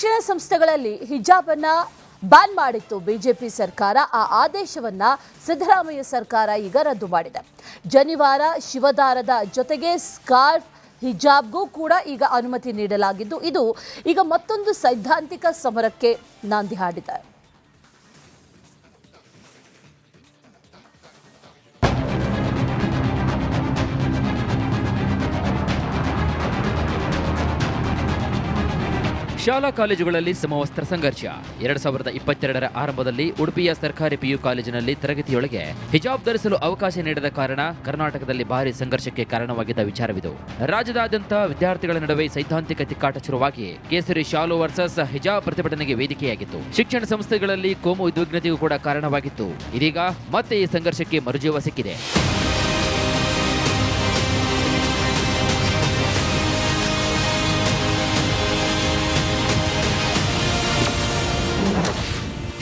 ಶಿಕ್ಷಣ ಸಂಸ್ಥೆಗಳಲ್ಲಿ ಹಿಜಾಬ್ ಅನ್ನ ಬ್ಯಾನ್ ಮಾಡಿತ್ತು ಬಿಜೆಪಿ ಸರ್ಕಾರ. ಆ ಆದೇಶವನ್ನ ಸಿದ್ದರಾಮಯ್ಯ ಸರ್ಕಾರ ಈಗ ರದ್ದು ಮಾಡಿದೆ. ಜನಿವಾರ, ಶಿವದಾರದ ಜೊತೆಗೆ ಸ್ಕಾರ್ಫ್, ಹಿಜಾಬ್ಗೂ ಕೂಡ ಈಗ ಅನುಮತಿ ನೀಡಲಾಗಿದ್ದು, ಇದು ಈಗ ಮತ್ತೊಂದು ಸೈದ್ಧಾಂತಿಕ ಸಮರಕ್ಕೆ ನಾಂದಿ ಹಾಡಿದೆ. ಶಾಲಾ ಕಾಲೇಜುಗಳಲ್ಲಿ ಸಮವಸ್ತ್ರ ಸಂಘರ್ಷ. 2022ರ ಆರಂಭದಲ್ಲಿ ಉಡುಪಿಯ ಸರ್ಕಾರಿ ಪಿಯು ಕಾಲೇಜಿನಲ್ಲಿ ತರಗತಿಯೊಳಗೆ ಹಿಜಾಬ್ ಧರಿಸಲು ಅವಕಾಶ ನೀಡದ ಕಾರಣ ಕರ್ನಾಟಕದಲ್ಲಿ ಭಾರಿ ಸಂಘರ್ಷಕ್ಕೆ ಕಾರಣವಾಗಿದ್ದ ವಿಚಾರವಿದು. ರಾಜ್ಯದಾದ್ಯಂತ ವಿದ್ಯಾರ್ಥಿಗಳ ನಡುವೆ ಸೈದ್ಧಾಂತಿಕ ತಿಕ್ಕಾಟ ಶುರುವಾಗಿ ಕೇಸರಿ ಶಾಲು ವರ್ಸಸ್ ಹಿಜಾಬ್ ಪ್ರತಿಭಟನೆಗೆ ವೇದಿಕೆಯಾಗಿತ್ತು. ಶಿಕ್ಷಣ ಸಂಸ್ಥೆಗಳಲ್ಲಿ ಕೋಮು ಉದ್ವಿಗ್ನತೆಗೂ ಕೂಡ ಕಾರಣವಾಗಿತ್ತು. ಇದೀಗ ಮತ್ತೆ ಈ ಸಂಘರ್ಷಕ್ಕೆ ಮರುಜೀವ ಸಿಕ್ಕಿದೆ.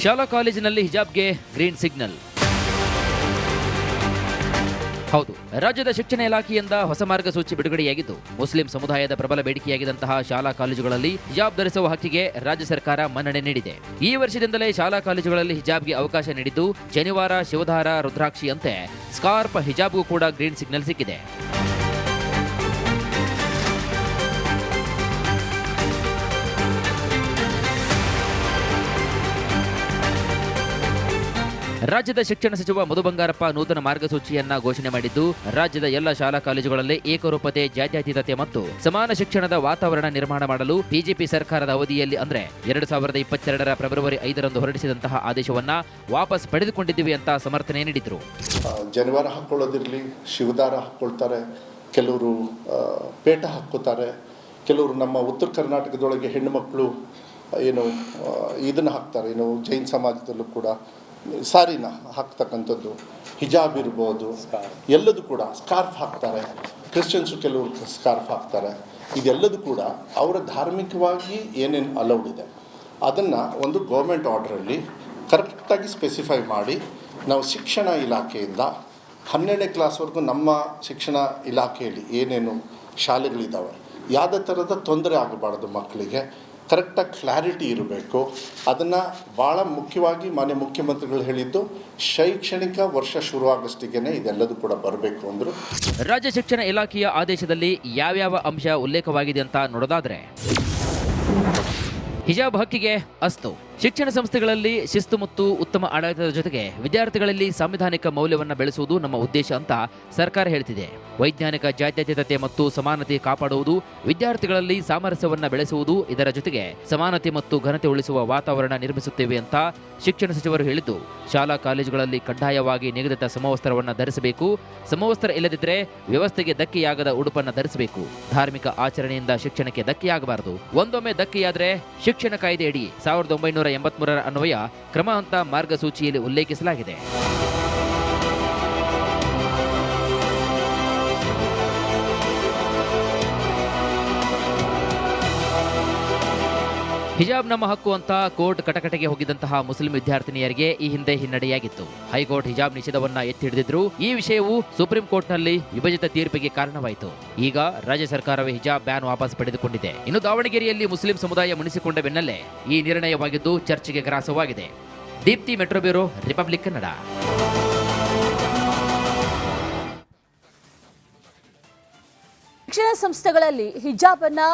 ಶಾಲಾ ಕಾಲೇಜಿನಲ್ಲಿ ಹಿಜಾಬ್ಗೆ ಗ್ರೀನ್ ಸಿಗ್ನಲ್. ಹೌದು, ರಾಜ್ಯದ ಶಿಕ್ಷಣ ಇಲಾಖೆಯಿಂದ ಹೊಸ ಮಾರ್ಗಸೂಚಿ ಬಿಡುಗಡೆಯಾಗಿದ್ದು, ಮುಸ್ಲಿಂ ಸಮುದಾಯದ ಪ್ರಬಲ ಬೇಡಿಕೆಯಾಗಿದ್ದಂತಹ ಶಾಲಾ ಕಾಲೇಜುಗಳಲ್ಲಿ ಹಿಜಾಬ್ ಧರಿಸುವ ಹಕ್ಕಿಗೆ ರಾಜ್ಯ ಸರ್ಕಾರ ಮನ್ನಣೆ ನೀಡಿದೆ. ಈ ವರ್ಷದಿಂದಲೇ ಶಾಲಾ ಕಾಲೇಜುಗಳಲ್ಲಿ ಹಿಜಾಬ್ಗೆ ಅವಕಾಶ ನೀಡಿದ್ದು, ಜನಿವಾರ, ಶಿವದಾರ, ರುದ್ರಾಕ್ಷಿಯಂತೆ ಸ್ಕಾರ್ಪ್, ಹಿಜಾಬ್ಗೂ ಕೂಡ ಗ್ರೀನ್ ಸಿಗ್ನಲ್ ಸಿಕ್ಕಿದೆ. ರಾಜ್ಯದ ಶಿಕ್ಷಣ ಸಚಿವ ಮಧು ಬಂಗಾರಪ್ಪ ನೂತನ ಮಾರ್ಗಸೂಚಿಯನ್ನ ಘೋಷಣೆ ಮಾಡಿದ್ದು, ರಾಜ್ಯದ ಎಲ್ಲ ಶಾಲಾ ಕಾಲೇಜುಗಳಲ್ಲಿ ಏಕರೂಪತೆ, ಜಾತ್ಯತೀತತೆ ಮತ್ತು ಸಮಾನ ಶಿಕ್ಷಣದ ವಾತಾವರಣ ನಿರ್ಮಾಣ ಮಾಡಲು ಬಿಜೆಪಿ ಸರ್ಕಾರದ ಅವಧಿಯಲ್ಲಿ ಅಂದ್ರೆ 2022ರ ಫೆಬ್ರವರಿ 5ರಂದು ಹೊರಡಿಸಿದಂತಹ ಆದೇಶವನ್ನ ವಾಪಸ್ ಪಡೆದುಕೊಂಡಿದ್ದೀವಿ ಅಂತ ಸಮರ್ಥನೆ ನೀಡಿದ್ರು. ಜನಿವಾರ ಹಾಕೊಳ್ಳೋದಿರಲಿ, ಶಿವದಾರ ಹಾಕೊಳ್ತಾರೆ, ಕೆಲವರು ಪೇಟ ಹಾಕೋತಾರೆ, ಕೆಲವರು ನಮ್ಮ ಉತ್ತರ ಕರ್ನಾಟಕದೊಳಗೆ ಹೆಣ್ಣು ಮಕ್ಕಳು ಇದನ್ನು ಹಾಕ್ತಾರೆ, ಜೈನ್ ಸಮಾಜದಲ್ಲೂ ಕೂಡ ಸಾರಿನ ಹಾಕ್ತಕ್ಕಂಥದ್ದು, ಹಿಜಾಬ್ ಇರ್ಬೋದು, ಎಲ್ಲದೂ ಕೂಡ ಸ್ಕಾರ್ಫ್ ಹಾಕ್ತಾರೆ. ಕ್ರಿಶ್ಚಿಯನ್ಸು ಕೆಲವರು ಸ್ಕಾರ್ಫ್ ಹಾಕ್ತಾರೆ. ಇದೆಲ್ಲದೂ ಕೂಡ ಅವರ ಧಾರ್ಮಿಕವಾಗಿ ಏನೇನು ಅಲೌಡ್ ಇದೆ ಅದನ್ನು ಒಂದು ಗೌರ್ಮೆಂಟ್ ಆರ್ಡ್ರಲ್ಲಿ ಕರೆಕ್ಟಾಗಿ ಸ್ಪೆಸಿಫೈ ಮಾಡಿ, ನಾವು ಶಿಕ್ಷಣ ಇಲಾಖೆಯಿಂದ 12ನೇ ಕ್ಲಾಸ್ವರೆಗೂ ನಮ್ಮ ಶಿಕ್ಷಣ ಇಲಾಖೆಯಲ್ಲಿ ಏನೇನು ಶಾಲೆಗಳಿದ್ದಾವೆ, ಯಾವುದೇ ಥರದ ತೊಂದರೆ ಆಗಬಾರ್ದು, ಮಕ್ಕಳಿಗೆ ಕರೆಕ್ಟಾಗಿ ಕ್ಲಾರಿಟಿ ಇರಬೇಕು. ಅದನ್ನು ಭಾಳ ಮುಖ್ಯವಾಗಿ ಮಾನ್ಯ ಮುಖ್ಯಮಂತ್ರಿಗಳು ಹೇಳಿದ್ದು, ಶೈಕ್ಷಣಿಕ ವರ್ಷ ಶುರುವಾಗಷ್ಟಿಗೆ ಇದೆಲ್ಲದೂ ಕೂಡ ಬರಬೇಕು ಅಂದರು. ರಾಜ್ಯ ಶಿಕ್ಷಣ ಇಲಾಖೆಯ ಆದೇಶದಲ್ಲಿ ಯಾವ್ಯಾವ ಅಂಶ ಉಲ್ಲೇಖವಾಗಿದೆ ಅಂತ ನೋಡೋದಾದ್ರೆ, ಹಿಜಾಬ್ ಹಕ್ಕಿಗೆ ಅಸ್ತು. ಶಿಕ್ಷಣ ಸಂಸ್ಥೆಗಳಲ್ಲಿ ಶಿಸ್ತು ಮತ್ತು ಉತ್ತಮ ಆಡಳಿತದ ಜೊತೆಗೆ ವಿದ್ಯಾರ್ಥಿಗಳಲ್ಲಿ ಸಾಂವಿಧಾನಿಕ ಮೌಲ್ಯವನ್ನು ಬೆಳೆಸುವುದು ನಮ್ಮ ಉದ್ದೇಶ ಅಂತ ಸರ್ಕಾರ ಹೇಳ್ತಿದೆ. ವೈಜ್ಞಾನಿಕ ಜಾತ್ಯತೀತತೆ ಮತ್ತು ಸಮಾನತೆ ಕಾಪಾಡುವುದು, ವಿದ್ಯಾರ್ಥಿಗಳಲ್ಲಿ ಸಾಮರಸ್ಯವನ್ನು ಬೆಳೆಸುವುದು, ಇದರ ಜೊತೆಗೆ ಸಮಾನತೆ ಮತ್ತು ಘನತೆ ಉಳಿಸುವ ವಾತಾವರಣ ನಿರ್ಮಿಸುತ್ತೇವೆ ಅಂತ ಶಿಕ್ಷಣ ಸಚಿವರು ಹೇಳಿದ್ದು, ಶಾಲಾ ಕಾಲೇಜುಗಳಲ್ಲಿ ಕಡ್ಡಾಯವಾಗಿ ನಿಗದಿತ ಸಮವಸ್ತ್ರವನ್ನು ಧರಿಸಬೇಕು. ಸಮವಸ್ತ್ರ ಇಲ್ಲದಿದ್ದರೆ ವ್ಯವಸ್ಥೆಗೆ ಧಕ್ಕೆಯಾಗದ ಉಡುಪನ್ನು ಧರಿಸಬೇಕು. ಧಾರ್ಮಿಕ ಆಚರಣೆಯಿಂದ ಶಿಕ್ಷಣಕ್ಕೆ ಧಕ್ಕೆಯಾಗಬಾರದು. ಒಂದೊಮ್ಮೆ ಧಕ್ಕೆಯಾದರೆ ಶಿಕ್ಷಣ ಕಾಯ್ದೆಯಡಿ 1983ರ ಅನ್ವಯ ಕ್ರಮ ಅಂತ ಮಾರ್ಗಸೂಚಿಯಲ್ಲಿ ಉಲ್ಲೇಖಿಸಲಾಗಿದೆ. ಹಿಜಾಬ್ ನಮ್ಮ ಹಕ್ಕು ಅಂತ ಕೋರ್ಟ್ ಕಟಕಟೆಗೆ ಹೋಗಿದ್ದಂತಹ ಮುಸ್ಲಿಂ ವಿದ್ಯಾರ್ಥಿನಿಯರಿಗೆ ಈ ಹಿಂದೆ ಹಿನ್ನಡೆಯಾಗಿತ್ತು. ಹೈಕೋರ್ಟ್ ಹಿಜಾಬ್ ನಿಷೇಧವನ್ನ ಎತ್ತಿ ಹಿಡಿದಿದ್ರು. ಈ ವಿಷಯವು ಸುಪ್ರೀಂ ಕೋರ್ಟ್ನಲ್ಲಿ ವಿಭಜಿತ ತೀರ್ಪಿಗೆ ಕಾರಣವಾಯಿತು. ಈಗ ರಾಜ್ಯ ಸರ್ಕಾರವೇ ಹಿಜಾಬ್ ಬ್ಯಾನ್ ವಾಪಸ್ ಪಡೆದುಕೊಂಡಿದೆ. ಇನ್ನು ದಾವಣಗೆರೆಯಲ್ಲಿ ಮುಸ್ಲಿಂ ಸಮುದಾಯ ಮುನಿಸಿಕೊಂಡ ಬೆನ್ನಲ್ಲೇ ಈ ನಿರ್ಣಯವಾಗಿದ್ದು ಚರ್ಚೆಗೆ ಗ್ರಾಸವಾಗಿದೆ. Deepti, metro bureau, Republic Kannada. ಶಿಕ್ಷಣ ಸಂಸ್ಥೆಗಳಲ್ಲಿ ಹಿಜಾಬ್ ಅನ್ನ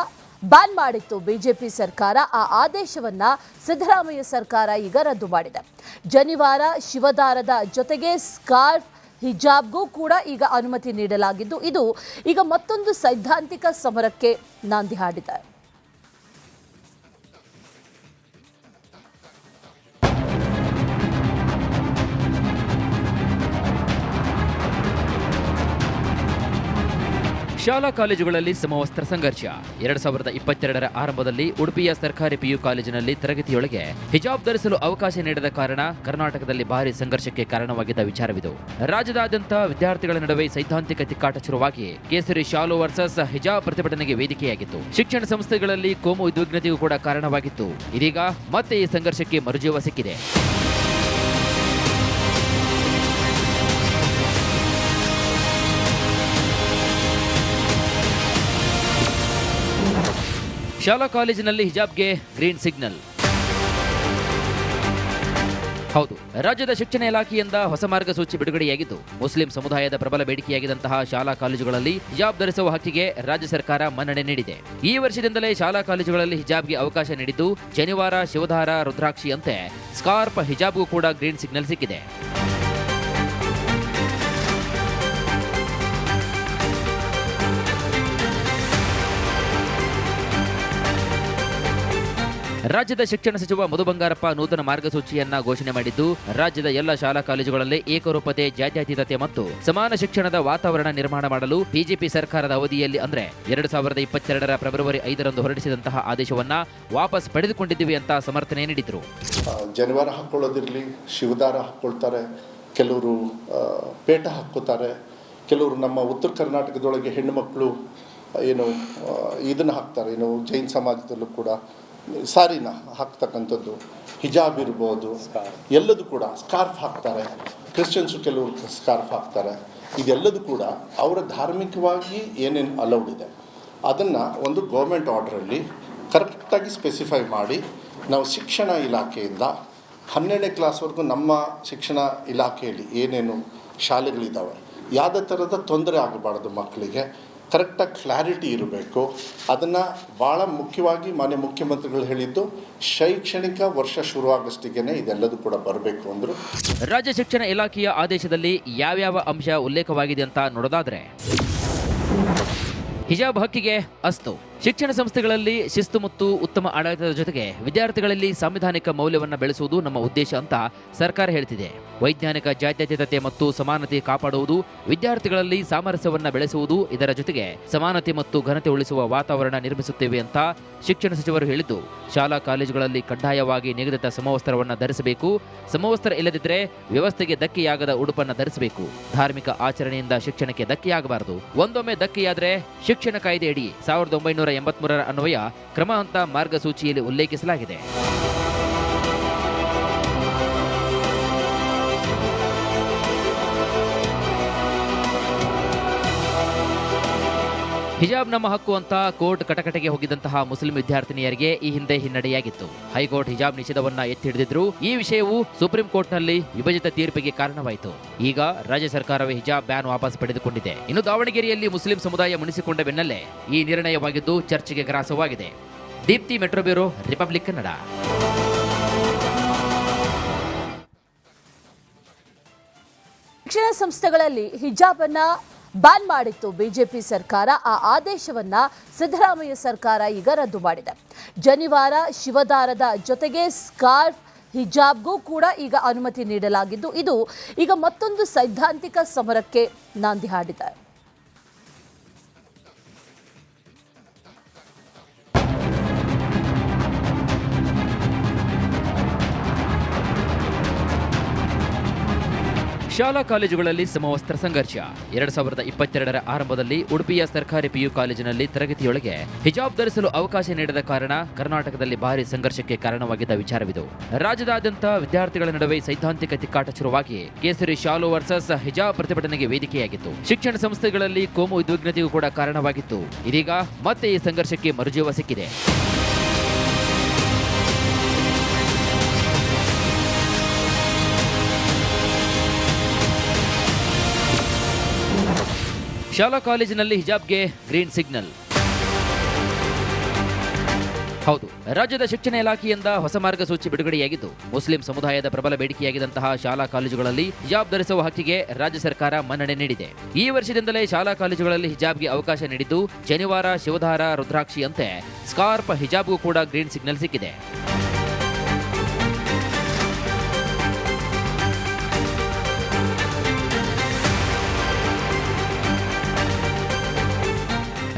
ಬ್ಯಾನ್ ಮಾಡಿತ್ತು ಬಿಜೆಪಿ ಸರ್ಕಾರ. ಆ ಆದೇಶವನ್ನ ಸಿದ್ದರಾಮಯ್ಯ ಸರ್ಕಾರ ಈಗ ರದ್ದು ಮಾಡಿದೆ. ಜನಿವಾರ, ಶಿವದಾರದ ಜೊತೆಗೆ ಸ್ಕಾರ್ಫ್, ಹಿಜಾಬ್ಗೂ ಕೂಡ ಈಗ ಅನುಮತಿ ನೀಡಲಾಗಿದ್ದು, ಇದು ಈಗ ಮತ್ತೊಂದು ಸೈದ್ಧಾಂತಿಕ ಸಮರಕ್ಕೆ ನಾಂದಿ ಹಾಡಿದೆ. ಶಾಲಾ ಕಾಲೇಜುಗಳಲ್ಲಿ ಸಮವಸ್ತ್ರ ಸಂಘರ್ಷ. 2022ರ ಆರಂಭದಲ್ಲಿ ಉಡುಪಿಯ ಸರ್ಕಾರಿ ಪಿಯು ಕಾಲೇಜಿನಲ್ಲಿ ತರಗತಿಯೊಳಗೆ ಹಿಜಾಬ್ ಧರಿಸಲು ಅವಕಾಶ ನೀಡದ ಕಾರಣ ಕರ್ನಾಟಕದಲ್ಲಿ ಭಾರಿ ಸಂಘರ್ಷಕ್ಕೆ ಕಾರಣವಾಗಿದ್ದ ವಿಚಾರವಿದು. ರಾಜ್ಯದಾದ್ಯಂತ ವಿದ್ಯಾರ್ಥಿಗಳ ನಡುವೆ ಸೈದ್ಧಾಂತಿಕ ತಿಕ್ಕಾಟ ಶುರುವಾಗಿ ಕೇಸರಿ ಶಾಲು ವರ್ಸಸ್ ಹಿಜಾಬ್ ಪ್ರತಿಭಟನೆಗೆ ವೇದಿಕೆಯಾಗಿತ್ತು. ಶಿಕ್ಷಣ ಸಂಸ್ಥೆಗಳಲ್ಲಿ ಕೋಮು ಉದ್ವಿಗ್ನತೆಗೂ ಕೂಡ ಕಾರಣವಾಗಿತ್ತು. ಇದೀಗ ಮತ್ತೆ ಈ ಸಂಘರ್ಷಕ್ಕೆ ಮರುಜೀವ ಸಿಕ್ಕಿದೆ. ಶಾಲಾ ಕಾಲೇಜಿನಲ್ಲಿ ಹಿಜಾಬ್ಗೆ ಗ್ರೀನ್ ಸಿಗ್ನಲ್. ಹೌದು, ರಾಜ್ಯದ ಶಿಕ್ಷಣ ಇಲಾಖೆಯಿಂದ ಹೊಸ ಮಾರ್ಗಸೂಚಿ ಬಿಡುಗಡೆಯಾಗಿದ್ದು ಮುಸ್ಲಿಂ ಸಮುದಾಯದ ಪ್ರಬಲ ಬೇಡಿಕೆಯಾಗಿದ್ದಂತಹ ಶಾಲಾ ಕಾಲೇಜುಗಳಲ್ಲಿ ಹಿಜಾಬ್ ಧರಿಸುವ ಹಕ್ಕಿಗೆ ರಾಜ್ಯ ಸರ್ಕಾರ ಮನ್ನಣೆ ನೀಡಿದೆ. ಈ ವರ್ಷದಿಂದಲೇ ಶಾಲಾ ಕಾಲೇಜುಗಳಲ್ಲಿ ಹಿಜಾಬ್ಗೆ ಅವಕಾಶ ನೀಡಿದ್ದು ಶನಿವಾರ ಶಿವಧಾರ ರುದ್ರಾಕ್ಷಿಯಂತೆ ಸ್ಕಾರ್ಪ್ ಹಿಜಾಬ್ಗೂ ಕೂಡ ಗ್ರೀನ್ ಸಿಗ್ನಲ್ ಸಿಕ್ಕಿದೆ. ರಾಜ್ಯದ ಶಿಕ್ಷಣ ಸಚಿವ ಮಧು ಬಂಗಾರಪ್ಪ ನೂತನ ಮಾರ್ಗಸೂಚಿಯನ್ನ ಘೋಷಣೆ ಮಾಡಿದ್ದು ರಾಜ್ಯದ ಎಲ್ಲ ಶಾಲಾ ಕಾಲೇಜುಗಳಲ್ಲಿ ಏಕರೂಪತೆ, ಜಾತ್ಯತೀತತೆ ಮತ್ತು ಸಮಾನ ಶಿಕ್ಷಣದ ವಾತಾವರಣ ನಿರ್ಮಾಣ ಮಾಡಲು ಬಿಜೆಪಿ ಸರ್ಕಾರದ ಅವಧಿಯಲ್ಲಿ ಅಂದ್ರೆ 2022ರ ಫೆಬ್ರವರಿ 5ರಂದು ಹೊರಡಿಸಿದಂತಹ ಆದೇಶವನ್ನ ವಾಪಸ್ ಪಡೆದುಕೊಂಡಿದ್ದೀವಿ ಅಂತ ಸಮರ್ಥನೆ ನೀಡಿದ್ರು. ಜನಿವಾರ ಹಾಕೊಳ್ಳೋದಿರಲಿ, ಶಿವದಾರ ಹಾಕೊಳ್ತಾರೆ, ಕೆಲವರು ಪೇಟ ಹಾಕ್ಕೋತಾರೆ, ಕೆಲವರು ನಮ್ಮ ಉತ್ತರ ಕರ್ನಾಟಕದೊಳಗೆ ಹೆಣ್ಣು ಮಕ್ಕಳು ಇದನ್ನು ಹಾಕ್ತಾರೆ, ಜೈನ್ ಸಮಾಜದಲ್ಲೂ ಕೂಡ ಸಾರಿನ ಹಾಕ್ತಕ್ಕಂಥದ್ದು, ಹಿಜಾಬ್ ಇರ್ಬೋದು, ಎಲ್ಲದೂ ಕೂಡ ಸ್ಕಾರ್ಫ್ ಹಾಕ್ತಾರೆ. ಕ್ರಿಶ್ಚಿಯನ್ಸು ಕೆಲವರು ಸ್ಕಾರ್ಫ್ ಹಾಕ್ತಾರೆ. ಇದೆಲ್ಲದೂ ಕೂಡ ಅವರ ಧಾರ್ಮಿಕವಾಗಿ ಏನೇನು ಅಲೌಡ್ ಇದೆ ಅದನ್ನು ಒಂದು ಗೌರ್ಮೆಂಟ್ ಆರ್ಡ್ರಲ್ಲಿ ಕರೆಕ್ಟಾಗಿ ಸ್ಪೆಸಿಫೈ ಮಾಡಿ ನಾವು ಶಿಕ್ಷಣ ಇಲಾಖೆಯಿಂದ 12ನೇ ಕ್ಲಾಸ್ವರೆಗೂ ನಮ್ಮ ಶಿಕ್ಷಣ ಇಲಾಖೆಯಲ್ಲಿ ಏನೇನು ಶಾಲೆಗಳಿದ್ದಾವೆ, ಯಾವುದೇ ಥರದ ತೊಂದರೆ ಆಗಬಾರ್ದು, ಮಕ್ಕಳಿಗೆ ಕರೆಕ್ಟಾಗಿ ಕ್ಲಾರಿಟಿ ಇರಬೇಕು. ಅದನ್ನು ಭಾಳ ಮುಖ್ಯವಾಗಿ ಮಾನ್ಯ ಮುಖ್ಯಮಂತ್ರಿಗಳು ಹೇಳಿದ್ದು ಶೈಕ್ಷಣಿಕ ವರ್ಷ ಶುರುವಾಗಷ್ಟಿಗೆ ಇದೆಲ್ಲದೂ ಕೂಡ ಬರಬೇಕು ಅಂದರು. ರಾಜ್ಯ ಶಿಕ್ಷಣ ಇಲಾಖೆಯ ಆದೇಶದಲ್ಲಿ ಯಾವ್ಯಾವ ಅಂಶ ಉಲ್ಲೇಖವಾಗಿದೆ ಅಂತ ನೋಡೋದಾದ್ರೆ, ಹಿಜಾಬ್ ಹಕ್ಕಿಗೆ ಅಸ್ತು. ಶಿಕ್ಷಣ ಸಂಸ್ಥೆಗಳಲ್ಲಿ ಶಿಸ್ತು ಮತ್ತು ಉತ್ತಮ ಆಡಳಿತದ ಜೊತೆಗೆ ವಿದ್ಯಾರ್ಥಿಗಳಲ್ಲಿ ಸಾಂವಿಧಾನಿಕ ಮೌಲ್ಯವನ್ನು ಬೆಳೆಸುವುದು ನಮ್ಮ ಉದ್ದೇಶ ಅಂತ ಸರ್ಕಾರ ಹೇಳ್ತಿದೆ. ವೈಜ್ಞಾನಿಕ ಜಾತ್ಯತೀತತೆ ಮತ್ತು ಸಮಾನತೆ ಕಾಪಾಡುವುದು, ವಿದ್ಯಾರ್ಥಿಗಳಲ್ಲಿ ಸಾಮರಸ್ಯವನ್ನು ಬೆಳೆಸುವುದು, ಇದರ ಜೊತೆಗೆ ಸಮಾನತೆ ಮತ್ತು ಘನತೆ ಉಳಿಸುವ ವಾತಾವರಣ ನಿರ್ಮಿಸುತ್ತೇವೆ ಅಂತ ಶಿಕ್ಷಣ ಸಚಿವರು ಹೇಳಿದ್ದು, ಶಾಲಾ ಕಾಲೇಜುಗಳಲ್ಲಿ ಕಡ್ಡಾಯವಾಗಿ ನಿಗದಿತ ಸಮವಸ್ತ್ರವನ್ನು ಧರಿಸಬೇಕು. ಸಮವಸ್ತ್ರ ಇಲ್ಲದಿದ್ದರೆ ವ್ಯವಸ್ಥೆಗೆ ಧಕ್ಕೆಯಾಗದ ಉಡುಪನ್ನು ಧರಿಸಬೇಕು. ಧಾರ್ಮಿಕ ಆಚರಣೆಯಿಂದ ಶಿಕ್ಷಣಕ್ಕೆ ಧಕ್ಕೆಯಾಗಬಾರದು. ಒಂದೊಮ್ಮೆ ಧಕ್ಕೆಯಾದರೆ ಶಿಕ್ಷಣ ಕಾಯ್ದೆಯಡಿ 1983ರ ಅನ್ವಯ ಕ್ರಮ ಅಂತ ಮಾರ್ಗಸೂಚಿಯಲ್ಲಿ ಉಲ್ಲೇಖಿಸಲಾಗಿದೆ. ಹಿಜಾಬ್ ನಮ್ಮ ಹಕ್ಕು ಅಂತ ಕೋರ್ಟ್ ಕಟಕಟೆಗೆ ಹೋಗಿದ್ದಂತಹ ಮುಸ್ಲಿಂ ವಿದ್ಯಾರ್ಥಿನಿಯರಿಗೆ ಈ ಹಿಂದೆ ಹಿನ್ನಡೆಯಾಗಿತ್ತು. ಹೈಕೋರ್ಟ್ ಹಿಜಾಬ್ ನಿಷೇಧವನ್ನ ಎತ್ತಿ ಹಿಡಿದಿದ್ರು. ಈ ವಿಷಯವು ಸುಪ್ರೀಂ ಕೋರ್ಟ್ನಲ್ಲಿ ವಿಭಜಿತ ತೀರ್ಪಿಗೆ ಕಾರಣವಾಯಿತು. ಈಗ ರಾಜ್ಯ ಸರ್ಕಾರವೇ ಹಿಜಾಬ್ ಬ್ಯಾನ್ ವಾಪಸ್ ಪಡೆದುಕೊಂಡಿದೆ. ಇನ್ನು ದಾವಣಗೆರೆಯಲ್ಲಿ ಮುಸ್ಲಿಂ ಸಮುದಾಯ ಮುನಿಸಿಕೊಂಡ ಬೆನ್ನಲ್ಲೇ ಈ ನಿರ್ಣಯವಾಗಿದ್ದು ಚರ್ಚೆಗೆ ಗ್ರಾಸವಾಗಿದೆ. Deepti, metro bureau, Republic Kannada. ಶಿಕ್ಷಣ ಸಂಸ್ಥೆಗಳಲ್ಲಿ ಹಿಜಾಬ್ ಅನ್ನ ಬ್ಯಾನ್ ಮಾಡಿತ್ತು ಬಿಜೆಪಿ ಸರ್ಕಾರ. ಆ ಆದೇಶವನ್ನ ಸಿದ್ದರಾಮಯ್ಯ ಸರ್ಕಾರ ಈಗ ರದ್ದು ಮಾಡಿದೆ. ಜನಿವಾರ, ಶಿವದಾರದ ಜೊತೆಗೆ ಸ್ಕಾರ್ಫ್, ಹಿಜಾಬ್ಗೂ ಕೂಡ ಈಗ ಅನುಮತಿ ನೀಡಲಾಗಿದ್ದು ಇದು ಈಗ ಮತ್ತೊಂದು ಸೈದ್ಧಾಂತಿಕ ಸಮರಕ್ಕೆ ನಾಂದಿ ಹಾಡಿದೆ. ಶಾಲಾ ಕಾಲೇಜುಗಳಲ್ಲಿ ಸಮವಸ್ತ್ರ ಸಂಘರ್ಷ. 2022ರ ಆರಂಭದಲ್ಲಿ ಉಡುಪಿಯ ಸರ್ಕಾರಿ ಪಿಯು ಕಾಲೇಜಿನಲ್ಲಿ ತರಗತಿಯೊಳಗೆ ಹಿಜಾಬ್ ಧರಿಸಲು ಅವಕಾಶ ನೀಡದ ಕಾರಣ ಕರ್ನಾಟಕದಲ್ಲಿ ಭಾರಿ ಸಂಘರ್ಷಕ್ಕೆ ಕಾರಣವಾಗಿದ್ದ ವಿಚಾರವಿದು. ರಾಜ್ಯದಾದ್ಯಂತ ವಿದ್ಯಾರ್ಥಿಗಳ ನಡುವೆ ಸೈದ್ಧಾಂತಿಕ ತಿಕ್ಕಾಟ ಶುರುವಾಗಿ ಕೇಸರಿ ಶಾಲು ವರ್ಸಸ್ ಹಿಜಾಬ್ ಪ್ರತಿಭಟನೆಗೆ ವೇದಿಕೆಯಾಗಿತ್ತು. ಶಿಕ್ಷಣ ಸಂಸ್ಥೆಗಳಲ್ಲಿ ಕೋಮು ಉದ್ವಿಗ್ನತೆಗೂ ಕೂಡ ಕಾರಣವಾಗಿತ್ತು. ಇದೀಗ ಮತ್ತೆ ಈ ಸಂಘರ್ಷಕ್ಕೆ ಮರುಜೀವ ಸಿಕ್ಕಿದೆ. ಶಾಲಾ ಕಾಲೇಜಿನಲ್ಲಿ ಹಿಜಾಬ್ಗೆ ಗ್ರೀನ್ ಸಿಗ್ನಲ್. ಹೌದು, ರಾಜ್ಯದ ಶಿಕ್ಷಣ ಇಲಾಖೆಯಿಂದ ಹೊಸ ಮಾರ್ಗಸೂಚಿ ಬಿಡುಗಡೆಯಾಗಿದ್ದು ಮುಸ್ಲಿಂ ಸಮುದಾಯದ ಪ್ರಬಲ ಬೇಡಿಕೆಯಾಗಿದ್ದಂತಹ ಶಾಲಾ ಕಾಲೇಜುಗಳಲ್ಲಿ ಹಿಜಾಬ್ ಧರಿಸುವ ಹಕ್ಕಿಗೆ ರಾಜ್ಯ ಸರ್ಕಾರ ಮನ್ನಣೆ ನೀಡಿದೆ. ಈ ವರ್ಷದಿಂದಲೇ ಶಾಲಾ ಕಾಲೇಜುಗಳಲ್ಲಿ ಹಿಜಾಬ್ಗೆ ಅವಕಾಶ ನೀಡಿದ್ದು ಶನಿವಾರ ಶಿವಧಾರ ರುದ್ರಾಕ್ಷಿಯಂತೆ ಸ್ಕಾರ್ಪ್ ಹಿಜಾಬ್ಗೂ ಕೂಡ ಗ್ರೀನ್ ಸಿಗ್ನಲ್ ಸಿಕ್ಕಿದೆ.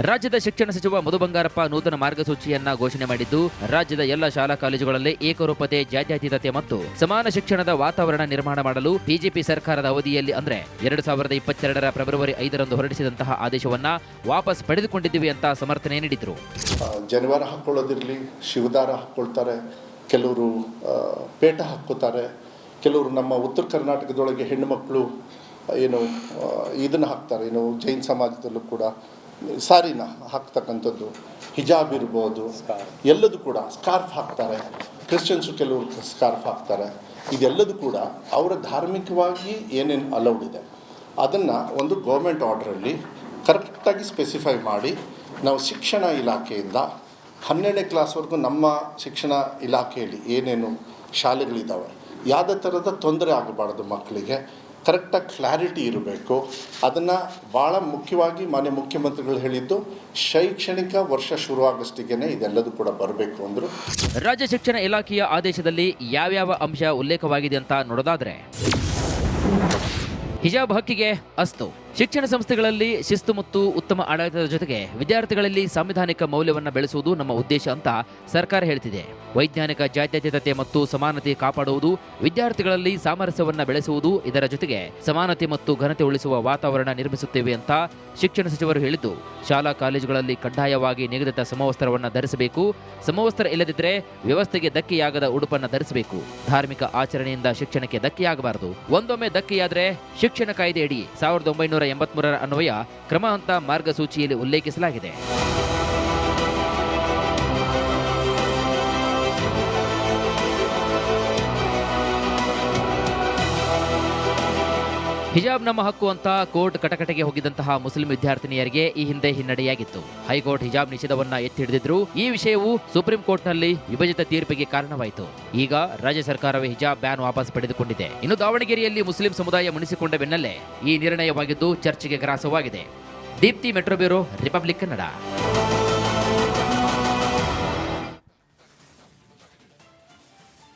ರಾಜ್ಯದ ಶಿಕ್ಷಣ ಸಚಿವ ಮಧು ಬಂಗಾರಪ್ಪ ನೂತನ ಮಾರ್ಗಸೂಚಿಯನ್ನ ಘೋಷಣೆ ಮಾಡಿದ್ದು ರಾಜ್ಯದ ಎಲ್ಲ ಶಾಲಾ ಕಾಲೇಜುಗಳಲ್ಲಿ ಏಕರೂಪತೆ, ಜಾತ್ಯತೀತತೆ ಮತ್ತು ಸಮಾನ ಶಿಕ್ಷಣದ ವಾತಾವರಣ ನಿರ್ಮಾಣ ಮಾಡಲು ಬಿಜೆಪಿ ಸರ್ಕಾರದ ಅವಧಿಯಲ್ಲಿ ಅಂದ್ರೆ 2022ರ ಫೆಬ್ರವರಿ 5ರಂದು ಹೊರಡಿಸಿದಂತಹ ಆದೇಶವನ್ನ ವಾಪಸ್ ಪಡೆದುಕೊಂಡಿದ್ದೀವಿ ಅಂತ ಸಮರ್ಥನೆ ನೀಡಿದ್ರು. ಜನಿವಾರ ಹಾಕೊಳ್ಳೋದಿರಲಿ, ಶಿವದಾರ ಹಾಕ್ಕೊಳ್ತಾರೆ, ಕೆಲವರು ಪೇಟ ಹಾಕ್ಕೋತಾರೆ, ಕೆಲವರು ನಮ್ಮ ಉತ್ತರ ಕರ್ನಾಟಕದೊಳಗೆ ಹೆಣ್ಣು ಮಕ್ಕಳು ಇದನ್ನು ಹಾಕ್ತಾರೆ, ಜೈನ್ ಸಮಾಜದಲ್ಲೂ ಕೂಡ ಸ್ಯಾರಿನ ಹಾಕ್ತಕ್ಕಂಥದ್ದು, ಹಿಜಾಬ್ ಇರ್ಬೋದು, ಎಲ್ಲದೂ ಕೂಡ ಸ್ಕಾರ್ಫ್ ಹಾಕ್ತಾರೆ. ಕ್ರಿಶ್ಚಿಯನ್ಸು ಕೆಲವರು ಸ್ಕಾರ್ಫ್ ಹಾಕ್ತಾರೆ. ಇದೆಲ್ಲದೂ ಕೂಡ ಅವರ ಧಾರ್ಮಿಕವಾಗಿ ಏನೇನು ಅಲೌಡ್ ಇದೆ ಅದನ್ನು ಒಂದು ಗೌರ್ಮೆಂಟ್ ಆರ್ಡ್ರಲ್ಲಿ ಕರೆಕ್ಟಾಗಿ ಸ್ಪೆಸಿಫೈ ಮಾಡಿ ನಾವು ಶಿಕ್ಷಣ ಇಲಾಖೆಯಿಂದ 12ನೇ ಕ್ಲಾಸ್ವರೆಗೂ ನಮ್ಮ ಶಿಕ್ಷಣ ಇಲಾಖೆಯಲ್ಲಿ ಏನೇನು ಶಾಲೆಗಳಿದ್ದಾವೆ ಯಾವುದೇ ಥರದ ತೊಂದರೆ ಆಗಬಾರ್ದು, ಮಕ್ಕಳಿಗೆ ಕರೆಕ್ಟಾಗಿ ಕ್ಲಾರಿಟಿ ಇರಬೇಕು. ಅದನ್ನು ಭಾಳ ಮುಖ್ಯವಾಗಿ ಮಾನ್ಯ ಮುಖ್ಯಮಂತ್ರಿಗಳು ಹೇಳಿದ್ದು ಶೈಕ್ಷಣಿಕ ವರ್ಷ ಶುರುವಾಗಷ್ಟಿಗೆ ಇದೆಲ್ಲದೂ ಕೂಡ ಬರಬೇಕು ಅಂದರು. ರಾಜ್ಯ ಶಿಕ್ಷಣ ಇಲಾಖೆಯ ಆದೇಶದಲ್ಲಿ ಯಾವ್ಯಾವ ಅಂಶ ಉಲ್ಲೇಖವಾಗಿದೆ ಅಂತ ನೋಡೋದಾದ್ರೆ, ಹಿಜಾಬ್ ಹಕ್ಕಿಗೆ ಅಸ್ತು. ಶಿಕ್ಷಣ ಸಂಸ್ಥೆಗಳಲ್ಲಿ ಶಿಸ್ತು ಮತ್ತು ಉತ್ತಮ ಆಡಳಿತದ ಜೊತೆಗೆ ವಿದ್ಯಾರ್ಥಿಗಳಲ್ಲಿ ಸಾಂವಿಧಾನಿಕ ಮೌಲ್ಯವನ್ನು ಬೆಳೆಸುವುದು ನಮ್ಮ ಉದ್ದೇಶ ಅಂತ ಸರ್ಕಾರ ಹೇಳ್ತಿದೆ. ವೈಜ್ಞಾನಿಕ ಜಾತ್ಯತೀತತೆ ಮತ್ತು ಸಮಾನತೆ ಕಾಪಾಡುವುದು, ವಿದ್ಯಾರ್ಥಿಗಳಲ್ಲಿ ಸಾಮರಸ್ಯವನ್ನು ಬೆಳೆಸುವುದು, ಇದರ ಜೊತೆಗೆ ಸಮಾನತೆ ಮತ್ತು ಘನತೆ ಉಳಿಸುವ ವಾತಾವರಣ ನಿರ್ಮಿಸುತ್ತೇವೆ ಅಂತ ಶಿಕ್ಷಣ ಸಚಿವರು ಹೇಳಿದ್ದು, ಶಾಲಾ ಕಾಲೇಜುಗಳಲ್ಲಿ ಕಡ್ಡಾಯವಾಗಿ ನಿಗದಿತ ಸಮವಸ್ತ್ರವನ್ನು ಧರಿಸಬೇಕು. ಸಮವಸ್ತ್ರ ಇಲ್ಲದಿದ್ದರೆ ವ್ಯವಸ್ಥೆಗೆ ಧಕ್ಕೆಯಾಗದ ಉಡುಪನ್ನು ಧರಿಸಬೇಕು. ಧಾರ್ಮಿಕ ಆಚರಣೆಯಿಂದ ಶಿಕ್ಷಣಕ್ಕೆ ಧಕ್ಕೆಯಾಗಬಾರದು. ಒಂದೊಮ್ಮೆ ಧಕ್ಕೆಯಾದರೆ ಶಿಕ್ಷಣ ಕಾಯ್ದೆಯಡಿ 1983 ಅನ್ವಯ ಕ್ರಮ ಅಂತ ಮಾರ್ಗಸೂಚಿಯಲ್ಲಿ ಉಲ್ಲೇಖಿಸಲಾಗಿದೆ. ಹಿಜಾಬ್ ನಮ್ಮ ಹಕ್ಕು ಅಂತ ಕೋರ್ಟ್ ಕಟಕಟೆಗೆ ಹೋಗಿದ್ದಂತಹ ಮುಸ್ಲಿಂ ವಿದ್ಯಾರ್ಥಿನಿಯರಿಗೆ ಈ ಹಿಂದೆ ಹಿನ್ನಡೆಯಾಗಿತ್ತು. ಹೈಕೋರ್ಟ್ ಹಿಜಾಬ್ ನಿಷೇಧವನ್ನ ಎತ್ತಿ ಹಿಡಿದಿದ್ರು. ಈ ವಿಷಯವು ಸುಪ್ರೀಂ ಕೋರ್ಟ್ನಲ್ಲಿ ವಿಭಜಿತ ತೀರ್ಪಿಗೆ ಕಾರಣವಾಯಿತು. ಈಗ ರಾಜ್ಯ ಸರ್ಕಾರವೇ ಹಿಜಾಬ್ ಬ್ಯಾನ್ ವಾಪಸ್ ಪಡೆದುಕೊಂಡಿದೆ. ಇನ್ನು ದಾವಣಗೆರೆಯಲ್ಲಿ ಮುಸ್ಲಿಂ ಸಮುದಾಯ ಮುನಿಸಿಕೊಂಡ ಬೆನ್ನಲ್ಲೇ ಈ ನಿರ್ಣಯವಾಗಿದ್ದು ಚರ್ಚೆಗೆ ಗ್ರಾಸವಾಗಿದೆ. Deepti, metro bureau, Republic Kannada.